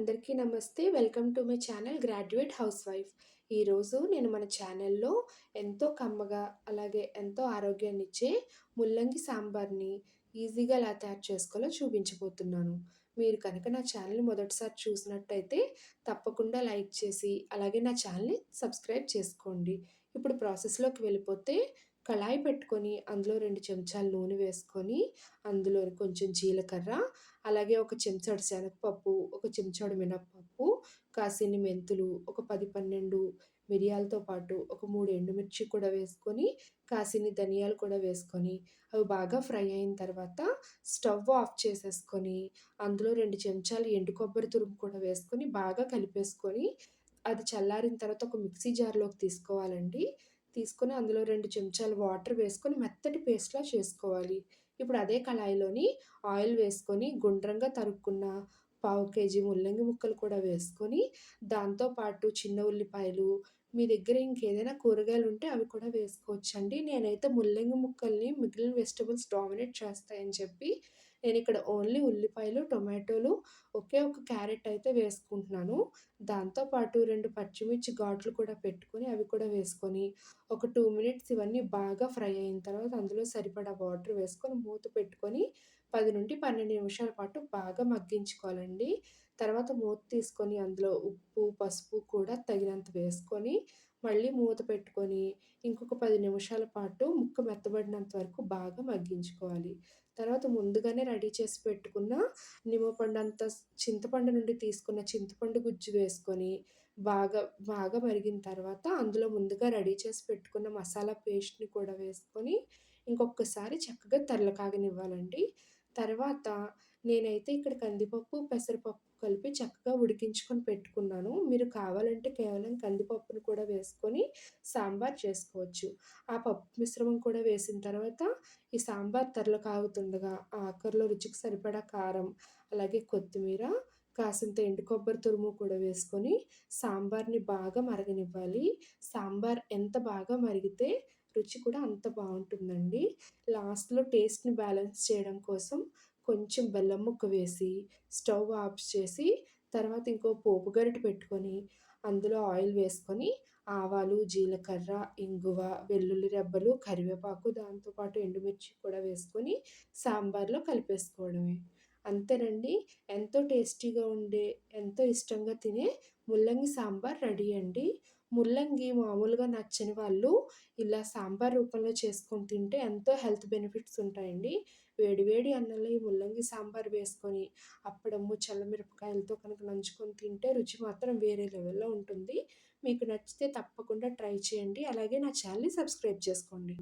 అందరికీ నమస్తే. Welcome to my channel graduate house wife. ఈరోజు నేను మన ఛానల్‌లో ఎంతో కమ్మగా, అలాగే ఎంతో ఆరోగ్యాన్నిచ్చే ముల్లంగి సాంబార్‌ని ఈజీగా ఎలా తయారు చేసుకోవాలో చూపించబోతున్నాను. మీరు కనుక నా ఛానల్‌ని మొదటిసారి చూసినట్టయితే తప్పకుండా లైక్ చేసి, అలాగే నా ఛానల్‌ని సబ్స్క్రైబ్ చేసుకోండి. ఇప్పుడు ప్రాసెస్‌లోకి వెళ్ళిపోతే కళాయి పెట్టుకొని, అందులో 2 చెంచాలు నూనె వేసుకొని, అందులో కొంచెం జీలకర్ర, అలాగే ఒక చెంచాడు శనగపప్పు, ఒక చెంచాడు మినపప్పు, కాసిన్ని మెంతులు, ఒక 10, 12 మిరియాలతో పాటు ఒక 3 ఎండుమిర్చి కూడా వేసుకొని, కాసిన్ని ధనియాలు కూడా వేసుకొని, అవి బాగా ఫ్రై అయిన తర్వాత స్టవ్ ఆఫ్ చేసేసుకొని, అందులో 2 చెంచాలు ఎండు కొబ్బరి తురుము కూడా వేసుకొని, బాగా కలిపేసుకొని, అది చల్లారిన తర్వాత ఒక మిక్సీ జార్‌లోకి తీసుకోవాలండి. తీసుకొని అందులో 2 చెంచాలు వాటర్ వేసుకొని మెత్తటి పేస్ట్‌లా చేసుకోవాలి. ఇప్పుడు అదే కళాయిలోని ఆయిల్ వేసుకొని గుండ్రంగా తరుక్కున్న పావు కేజీ ముల్లంగి ముక్కలు కూడా వేసుకొని, దాంతో పాటు చిన్న ఉల్లిపాయలు, మీ దగ్గర ఇంకేదైనా కూరగాయలుంటే అవి కూడా వేసుకోవచ్చండి. నేనైతే ముల్లంగి ముక్కల్ని మిగిలిన వెజిటబుల్స్ డామినేట్ చేస్తాయని చెప్పి, నేనిక్కడ ఓన్లీ ఉల్లిపాయలు, టొమాటోలు, ఒకే ఒక క్యారెట్ అయితే వేసుకుంటున్నాను. దాంతో పాటు 2 పచ్చిమిర్చి ఘాట్లు కూడా పెట్టుకొని, అవి కూడా వేసుకొని, ఒక 2 మినిట్స్ ఇవన్నీ బాగా ఫ్రై అయిన తర్వాత అందులో సరిపడా వాటర్ వేసుకొని మూత పెట్టుకొని 10-12 నిమిషాల పాటు బాగా మగ్గించుకోవాలండి. తర్వాత మూత తీసుకొని అందులో ఉప్పు, పసుపు కూడా తగినంత వేసుకొని, మళ్ళీ మూత పెట్టుకొని ఇంకొక 10 నిమిషాల పాటు ముక్క మెత్తబడినంత వరకు బాగా మగ్గించుకోవాలి. తర్వాత ముందుగానే రెడీ చేసి పెట్టుకున్న నిమ్మపండంత చింతపండు నుండి తీసుకున్న చింతపండు గుజ్జు వేసుకొని, బాగా బాగా మరిగిన తర్వాత అందులో ముందుగా రెడీ చేసి పెట్టుకున్న మసాలా పేస్ట్‌ని కూడా వేసుకొని, ఇంకొకసారి చక్కగా తెరలకాగనివ్వాలండి. తర్వాత నేనైతే ఇక్కడ కందిపప్పు, పెసరపప్పు కలిపి చక్కగా ఉడికించుకొని పెట్టుకున్నాను. మీరు కావాలంటే కేవలం కందిపప్పును కూడా వేసుకొని సాంబార్ చేసుకోవచ్చు. ఆ పప్పు మిశ్రమం కూడా వేసిన తర్వాత ఈ సాంబార్ తెరలకాగుతుండగా ఆఖరిలో రుచికి సరిపడా కారం, అలాగే కొత్తిమీర, కాసింత ఎండు కొబ్బరి తురుము కూడా వేసుకొని సాంబార్‌ని బాగా మరగనివ్వాలి. సాంబార్ ఎంత బాగా మరిగితే రుచి కూడా అంత బావుంటుందండి. లాస్ట్‌లో టేస్ట్‌ని బ్యాలెన్స్ చేయడం కోసం కొంచెం బెల్లం ముక్క వేసి, స్టవ్ ఆఫ్ చేసి, తర్వాత ఇంకో పోపు గరిటె పెట్టుకొని, అందులో ఆయిల్ వేసుకొని, ఆవాలు, జీలకర్ర, ఇంగువ, వెల్లుల్లి రెబ్బలు, కరివేపాకు, దాంతో పాటు ఎండుమిర్చి కూడా వేసుకొని సాంబార్‌లో కలిపేసుకోవడమే. అంతేనండి. ఎంతో టేస్టీగా ఉండే, ఎంతో ఇష్టంగా తినే ముల్లంగి సాంబార్ రెడీ అండి. ముల్లంగి మామూలుగా నచ్చని వాళ్ళు ఇలా సాంబార్ రూపంలో చేసుకొని తింటే ఎంతో హెల్త్ బెనిఫిట్స్ ఉంటాయండి. వేడి వేడి అన్నంలో ఈ ముల్లంగి సాంబార్ వేసుకొని, అప్పడము, చల్లమిరపకాయలతో కనుక నంచుకొని తింటే రుచి మాత్రం వేరే లెవెల్‌లో ఉంటుంది. మీకు నచ్చితే తప్పకుండా ట్రై చేయండి. అలాగే నా ఛానెల్‌ని సబ్స్క్రైబ్ చేసుకోండి.